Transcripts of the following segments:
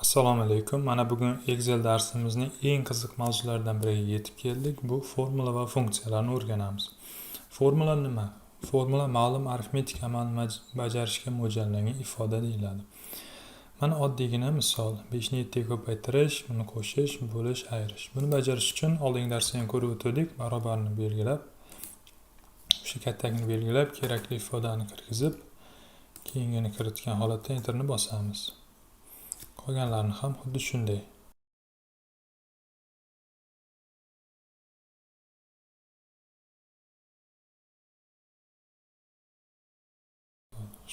Assalomu alaykum. Mana bugun Excel darsimizning eng qiziq mavzularidan biriga yetib keldik. Bu formula va funksiyalarni o'rganamiz. Formula nima? Formula ma'lum arifmetik amalni bajarishga mo'ljallangan ifoda deyiladi. Mana oddiygina misol: 5 ni 7 ga ko'paytirish, buni qo'shish, bo'lish, ayirish. Buni bajarish uchun oldingi darsda ham ko'rib o'tdik. Barobarni belgilab, o'sha kattakni belgilab, kerakli ifodani kirgizib, keyingini kiritgan holatda enterni bosamiz. Qolganlarni ham xuddi shunday.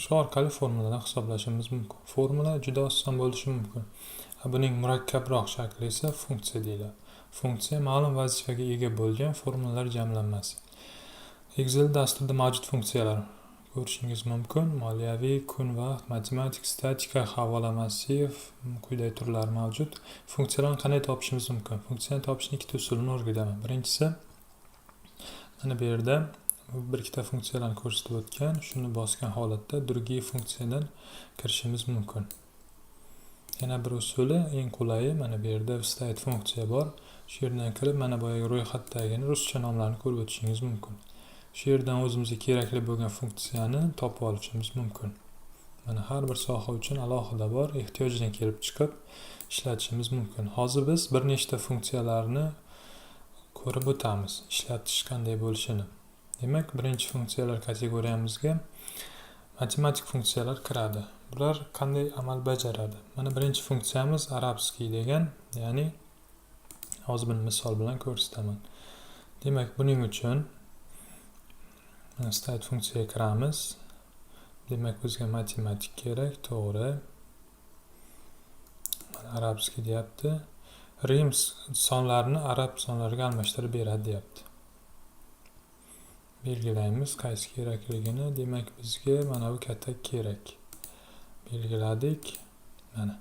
Shu orqali formuladan hisoblashimiz mumkin. Formula juda oson bo'lishi mumkin. Buning murakkabroq shakli esa funksiya deyiladi. Funksiya ma'lum vazifaga ega bo'lgan formulalar jamlanmasi. Excel dasturida mavjud funksiyalar ko'rishingiz mumkin. Moliyaviy, kun vaqt, matematik, statika, havola massiv, quyidagi turlar mavjud. Funksiyalarni qanday topishimiz mumkin? Funksiyani topishning ikkita usulini o'rgataman. Birinchisi, mana bu yerda bir ikkita funksiyalarni ko'rsatib o'tgan, shuni bosgan holatda drugiy funksiyadan kirishimiz mumkin. Yana bir usuli eng qulayi, mana bu yerda state funksiya bor. Shu yerdan kirib, mana bu ro'yxatdagi ruscha nomlarni ko'rib o'tishingiz mumkin. Shu yerdan o'zimizga kerakli bo'lgan funksiyani topib olishimiz mumkin. Mana har bir soha uchun alohida bor, ehtiyojdan kelib chiqib ishlatishimiz mumkin. Hozir biz bir nechta funksiyalarni ko'rib o'tamiz, ishlatish qanday bo'lishini. Demak, birinchi funksiyalar kategoriyamizga matematik funksiyalar kiradi. Bular qanday amal bajaradi? Mana birinchi funksiyamiz arabskiy degan, ya'ni hozir bir misol bilan ko'rsataman. Demak, buning uchun state funksiyaga kiramiz. Demak, bizga matematik kerak, to'g'ri. Mana arabskiy deyapti. Rim sonlarini arab sonlariga almashtirib beradi deyapti. Belgilaymiz qaysi kerakligini. Demak, bizga mana bu katak kerak. Belgiladik. Mana.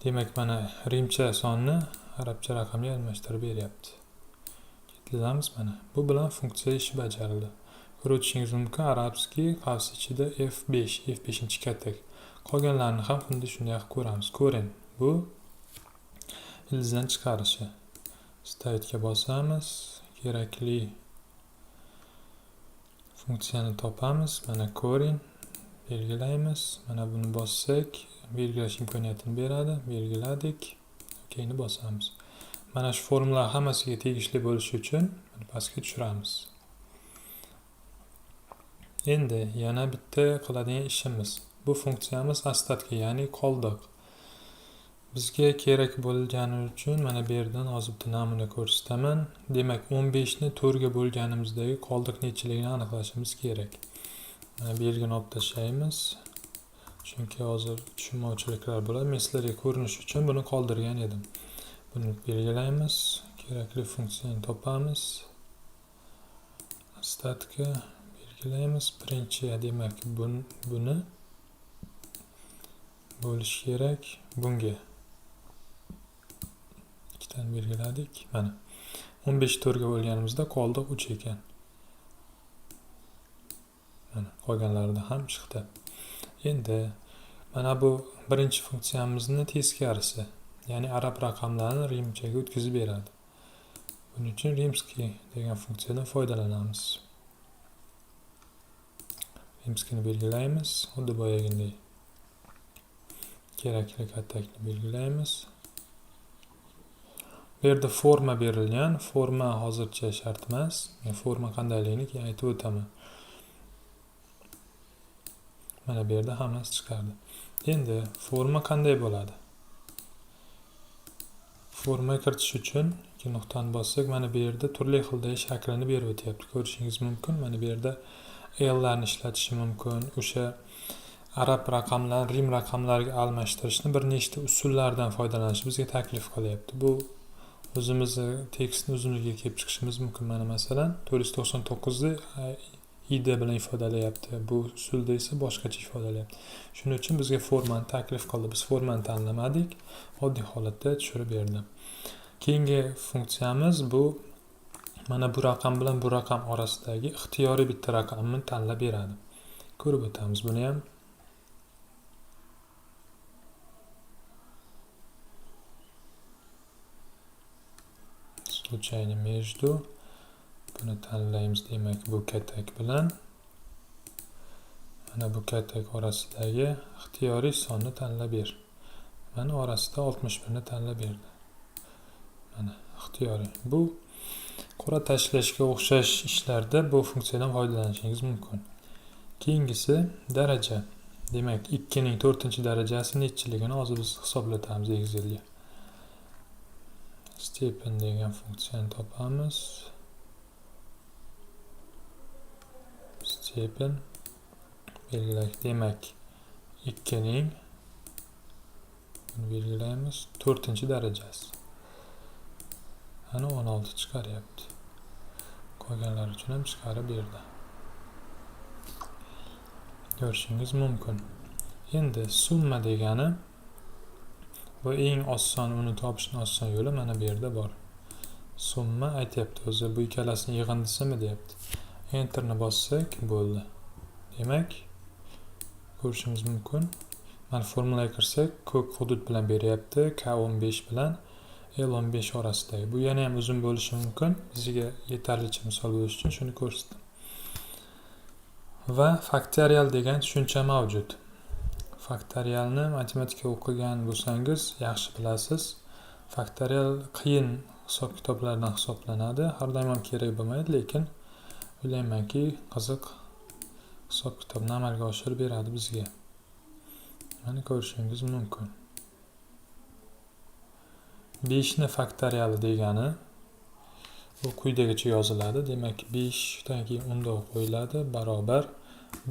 Demak, mana rimcha sonni arabcha raqamga almashtirib beryapti. Ketizamiz mana. Bu bilan funksiya ishi bajarildi. Ko'rib o'tishingiz mumkin, arabskiy qavs ichida F5 katak. Qolganlarini ham xuddi shunday qilib ko'ramiz. Ko'ring, bu ildizdan chiqarishi. State'ga bosamiz, kerakli funksiyani topamiz. Mana ko'ring, belgilaymiz. Mana buni bossak, belgilash imkoniyatini beradi. Belgiladik. Okeyni bosamiz. Mana shu formulalar hammasiga tegishli bo'lishi uchun pastga tushiramiz. Endi yana bitta qiladigan ishimiz. Bu funksiyamiz ostatga, ya'ni qoldiq. Bizga kerak bo'lgani uchun mana bu yerdan hozir bitta namuna ko'rsataman. Demak, 15 ni 4 ga bo'lganimizdagi qoldiq nechiligini aniqlashimiz kerak. Mana belgini olib tashlaymiz. Chunki hozir tushunmovchiliklar bo'ladi. Men sizlarga ko'rinish uchun buni qoldirgan edim. Buni belgilaymiz. Kerakli funksiyani topamiz. Statka belgilaymiz. Birinchi, demak, buni bo'lish kerak. Bunga ikkitani belgiladik. Mana 15 4 ga bo'lganimizda qoldiq 3 ekan. Mana qolganlarida ham chiqdi. Endi mana bu birinchi funksiyamizni teskarisi, ya'ni arab raqamlarini rimchaga o'tkazib beradi. Buning uchun rimskiy degan funksiyadan foydalanamiz. Rimskiyni belgilaymiz, xuddi boyagidek. Kerakli katakni belgilaymiz. Bu yerda forma berilgan. Forma hozircha shart emas. Men forma qandayligini keyin aytib o'taman. Mana bu yerda hammasi chiqardi. Endi forma qanday bo'ladi? Forma kiritish uchun ikki nuqtani bossak, mana bu yerda turli xildagi shaklini berib o'tyapti. Ko'rishingiz mumkin. Mana bu yerda L larni ishlatishi mumkin. O'sha arab raqamlarni rim raqamlariga almashtirishni bir nechta usullardan foydalanish bizga taklif qilyapti. Bu o'zimizni tekstni uzunligiga kelib chiqishimiz mumkin. Mana masalan 499 ni id bilan ifodalayapti. Bu usulda esa boshqacha ifodalayapti. Shuning uchun bizga formani taklif qildi. Biz formani tanlamadik. Oddiy holatda tushirib berdi. Keyingi funksiyamiz bu mana bu raqam bilan bu raqam orasidagi ixtiyoriy bitta raqamni tanlab beradi. Ko'rib o'tamiz buni ham. случайный между. Buni tanlaymiz, demak bu katak bilan mana bu katak orasidagi ixtiyoriy sonni tanlab ber. Mana orasida 61 ni tanlab berdi. Mana ixtiyoriy. Bu qur'a tashlashga o'xshash ishlarda bu funksiyadan foydalanishingiz mumkin. Keyingisi daraja. Demak 2 ning 4-darajasi nechiligini hozir biz hisoblatamiz Excelga. Stephen degan funksiyani topamiz. Stephen belgilaylik. Demak 2 ning belgilaymiz 4-darajasi. Ana 16 chiqaryapti. Qolganlar uchun ham chiqarib berdi. Ko'rishingiz mumkin. Endi summa degani bu eng oson, uni topishning oson yo'li mana bu yerda bor. Summa aytyapti o'zi, bu ikkalasini yig'indisimi deyapti. Enterni bossak bo'ldi. Demak, ko'rishingiz mumkin. Mana formulaga kirsak, ko'k hudud bilan beryapti, K15 bilan L15 orasidagi. Bu yana ham uzun bo'lishi mumkin. Bizga yetarlicha misol bo'lish uchun shuni ko'rsatdim. Va faktorial degan tushuncha mavjud. Faktorialni matematika o'qigan bo'lsangiz yaxshi bilasiz. Faktorial qiyin hisob-kitoblardan hisoblanadi. Har doim ham kerak bo'lmaydi, lekin o'ylaymanki qiziq hisob-kitobni amalga oshirib beradi bizga. Mana ko'rishingiz mumkin. 5 ni faktoriali degani bu quyidagicha yoziladi. Demak 5 dan keyin undoq qo'yiladi barobar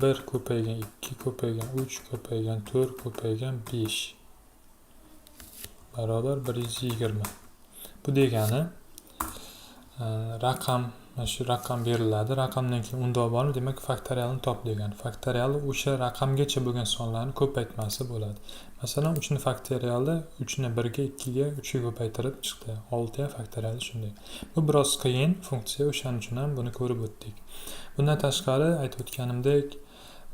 1 ko'paygan 2 ko'paygan 3 ko'paygan 4 ko'paygan 5 barobar 120. Bu degani raqam, mana shu raqam beriladi. Raqamdan keyin undoq bormi, demak faktorialni top degani. Faktorial o'sha raqamgacha bo'lgan sonlarni ko'paytmasi bo'ladi. Masalan 3 ni faktoriali 3 ni 1 ga 2 ga 3 ga ko'paytirib chiqdi. 6 ham faktoriali shunday. Bu biroz qiyin funksiya, o'shaning uchun ham buni ko'rib o'tdik. Bundan tashqari aytib o'tganimdek,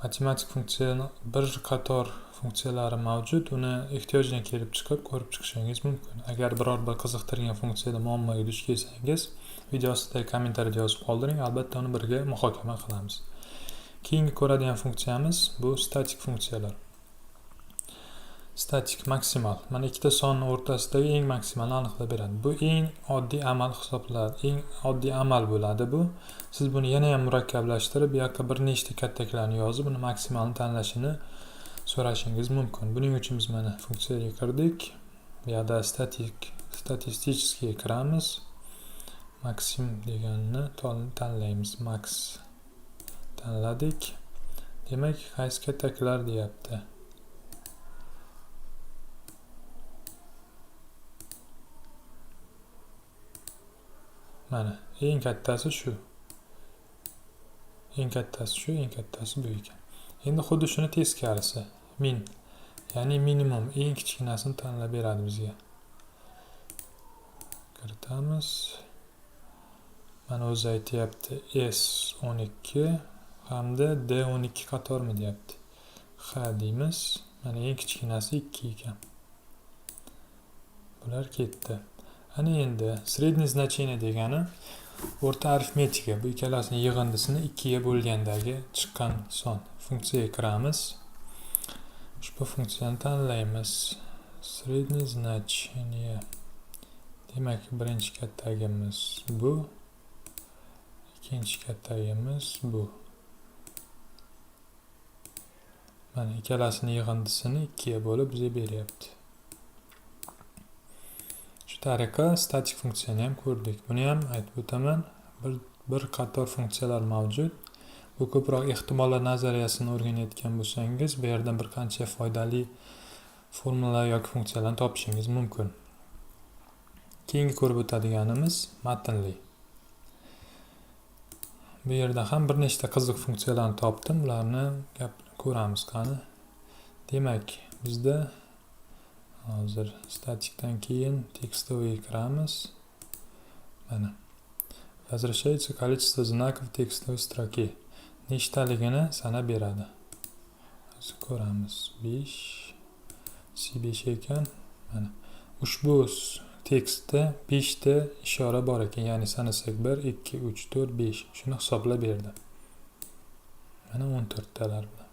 matematik funksiyani bir qator funksiyalari mavjud. Uni ehtiyojdan kelib chiqib ko'rib chiqishingiz mumkin. Agar biror bir qiziqtirgan funksiyada muammoga duch kelsangiz, video ostida kommentariyada yozib qoldiring, albatta uni birga muhokama qilamiz. Keyingi ko'radigan funksiyamiz bu statik funksiyalar. Statik maksimal. Mana ikkita sonning o'rtasidagi eng maksimalni aniqlab beradi. Bu eng oddiy amal hisoblanadi. Eng oddiy amal bo'ladi bu. Siz buni yana ham murakkablashtirib, bu yoqqa bir nechta kattaklarni yozib, uni maksimalni tanlashini so'rashingiz mumkin. Buning uchun biz mana funksiyaga kirdik. Bu yerda statistiskiga kiramiz. Maksim deganini tanlaymiz. Max tanladik. Demak, qaysi kattaklar deyapti. Mana eng kattasi shu. Eng kattasi shu, eng kattasi bu ekan. Endi xuddi shuni teskarisi, min. Ya'ni minimum eng kichkinasini tanlab beradi bizga. Kiritamiz. Mana o'zi aytayapti S12 hamda D12 qatormi deyapti. Ha deymiz. Mana eng kichkinasi 2 ekan. Bular ketdi. Ana endi sredniy значение degani o'rta arifmetika. Bu ikkalasining yig'indisini 2 ga bo'lgandagi chiqqan son. Funksiyaga kiramiz. Ushbu funksiyani tanlaymiz. Sredniy значение. Demak, birinchi kattagimiz bu. Ikkinchi kattagimiz bu. Mana ikkalasining yig'indisini 2 ga bo'lib bizga beryapti. Shu tariqa statik funksiyani ham ko'rdik. Buni ham aytib o'taman. Bir qator funksiyalar mavjud. Bu ko'proq ehtimollar nazariyasini o'rganayotgan bo'lsangiz, bu yerdan bir qancha foydali formulalar yoki funksiyalarni topishingiz mumkin. Keyingi ko'rib o'tadiganimiz matnli. Bu yerda ham bir nechta qiziq funksiyalarni topdim. Ularni ko'ramiz qani. Demak, bizda hozir statikdan keyin tekstoviy kiramiz. Mana. Возвращается количество знаков текстовой строки. Nechtaligini sanab beradi. Hozir ko'ramiz. 5 C5 ekan. Mana. Ushbu tekstda 5 ta ishora bor ekan, ya'ni sanasak 1, 2, 3, 4, 5. Shuni hisoblab berdi. Mana 14 talar bilan.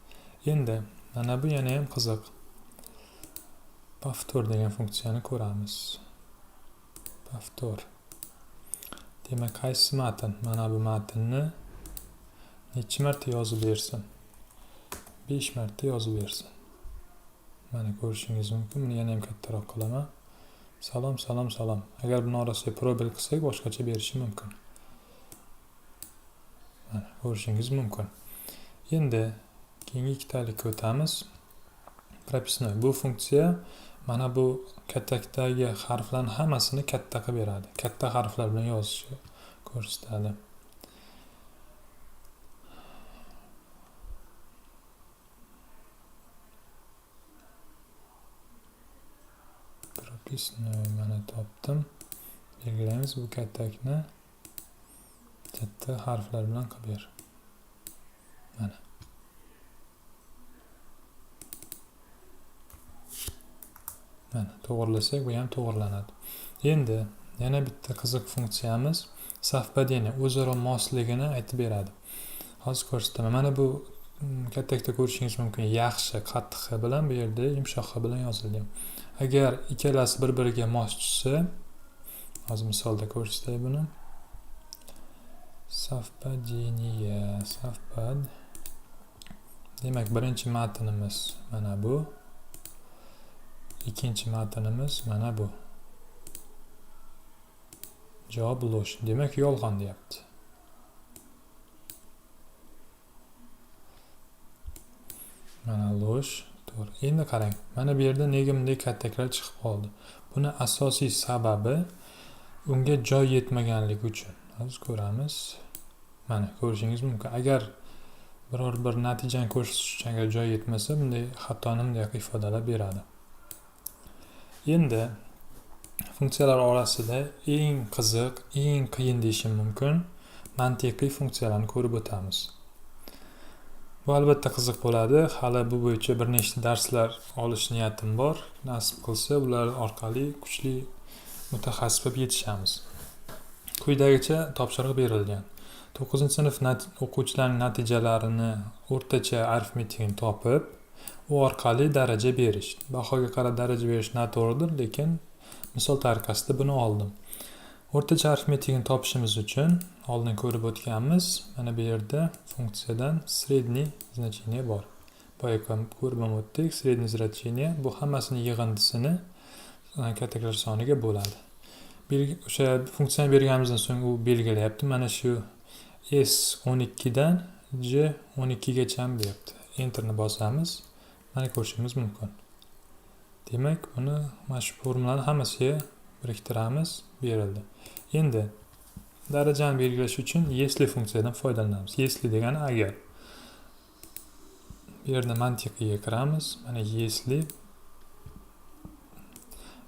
Endi mana bu yana ham qiziq. Повтор degan funksiyani ko'ramiz. Повтор. Demak, qaysi matn? Mana bu matnni necha marta yozib bersin? 5 marta yozib bersin. Mana ko'rishingiz mumkin. Buni yana ham kattaroq qilaman. Salom, salom, salom. Agar buni orasiga probel qilsak, boshqacha berishi mumkin. Mana ko'rishingiz mumkin. Endi keyingi ikkitalikka o'tamiz. Propisnoy. Bu funksiya mana bu kattakdagi harflarning hammasini katta qilib beradi. Katta harflar bilan yozishni ko'rsatadi. Propisnoy mana topdim. Belgilaymiz, bu kattakni katta harflar bilan qilib ber. Mana. Mana to'g'irlasak, bu ham to'g'irlanadi. Endi yana bitta qiziq funksiyamiz совпадение, o'zaro mosligini aytib beradi. Hozir ko'rsataman. Mana bu kattakda ko'rishingiz mumkin. Yaxshi qattiq x bilan bu yerda yumshoq x bilan yozilgan. Agar ikkalasi bir-biriga mos tushsa, hozir misolda ko'rsatay buni. Совпадение, совпад. Demak, birinchi matnimiz mana bu. Ikkinchi matnimiz mana bu. Javob lo'sh. Demak, yolg'on deyapti. Mana lo'sh. To'g'ri. Endi qarang. Mana bu yerda nega bunday kattaklar chiqib qoldi? Buni asosiy sababi unga joy yetmaganligi uchun. Hozir ko'ramiz. Mana ko'rishingiz mumkin. Agar biror bir natijani ko'rsatish uchun agar joy yetmasa, bunday xatoni bunday ifodalar beradi. Endi funksiyalar orasida eng qiziq, eng qiyin deyishim mumkin mantiqiy funksiyalarni ko'rib o'tamiz. Bu albatta qiziq bo'ladi. Hali bu bo'yicha bir nechta darslar olish niyatim bor. Nasib qilsa, ular orqali kuchli mutaxassis bo'lib yetishamiz. Quyidagicha topshiriq berilgan. 9-sinf o'quvchilarining natijalarini o'rtacha arifmetikini topib, u orqali daraja berish. Bahoga qarab daraja berish noto'g'ridir, lekin misol tariqasida buni oldim. O'rtacha arifmetikini topishimiz uchun oldin ko'rib o'tganmiz. Mana bu yerda funksiyadan sredniy значение bor. Boya ko'rib o'tdik. Sredniy значение bu hammasini yig'indisini kattaklar soniga bo'ladi. O'sha funksiyani berganimizdan so'ng u belgilayapti. Mana shu S12 dan J12 gacha deyapti. Enterni bosamiz. Mana ko'rishingiz mumkin. Demak, buni mana shu formulani hammasiga biriktiramiz, berildi. Endi darajani belgilash uchun если funksiyadan foydalanamiz. Если degani agar. Bu yerda mantiqiga kiramiz. Mana если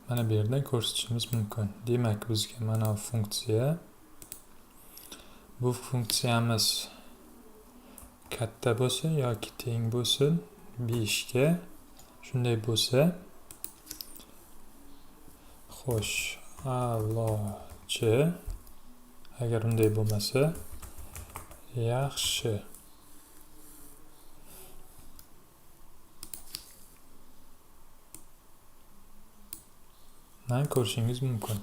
mana bu yerdan ko'rsatishimiz mumkin. Demak, bizga mana funksiya, bu funksiyamiz katta bo'lsa yoki teng bo'lsin 5 ga, shunday bo'lsa, xo'sh, a'lochi, agar unday bo'lmasa, yaxshi. Mana ko'rishingiz mumkin.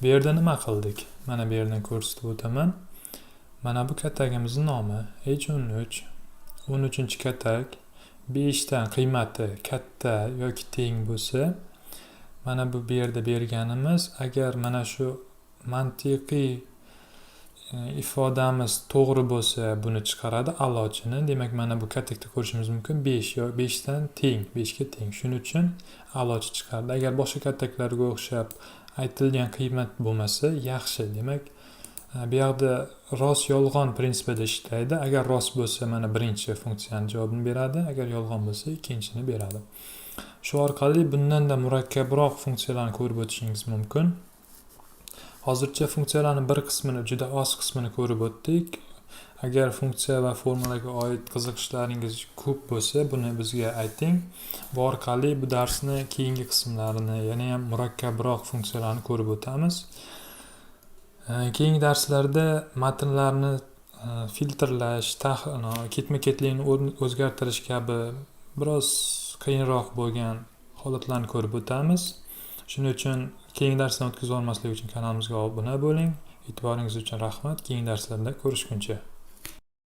Bu yerda nima qildik? Mana bu yerdan ko'rsatib o'taman. Mana bu kattagimizning nomi H13. 13-kattak 5 dan qiymati katta yoki teng bo'lsa, mana bu yerda berganimiz, agar mana shu mantiqiy ifodamiz to'g'ri bo'lsa, buni chiqaradi a'lochini. Demak, mana bu kattakda ko'rishimiz mumkin 5 yo 5 dan teng, 5 ga teng. Shuning uchun a'lochi chiqardi. Agar boshqa kattaklarga o'xshab aytilgan qiymat bo'lmasa, yaxshi. Demak, bu yerda rost yolg'on prinsipida ishlaydi. Agar rost bo'lsa, mana birinchi funksiyani javobini beradi, agar yolg'on bo'lsa, ikkinchini beradi. Shu orqali bundan-da murakkabroq funksiyalarni ko'rib o'tishingiz mumkin. Hozircha funksiyalarning bir qismini, juda oz qismini ko'rib o'tdik. Agar funksiya va formulaga oid qiziqishlaringiz ko'p bo'lsa, buni bizga ayting. Bu orqali bu darsni keyingi qismlarini, yana ham murakkabroq funksiyalarni ko'rib o'tamiz. Keyingi darslarda matnlarni filtrlash, ketma-ketlikni o'zgartirish kabi biroz qiyinroq bo'lgan holatlarni ko'rib o'tamiz. Shuning uchun keyingi darsdan o'tkazib olmaslik uchun kanalimizga obuna bo'ling. E'tiboringiz uchun rahmat. Keyingi darslarda ko'rishguncha.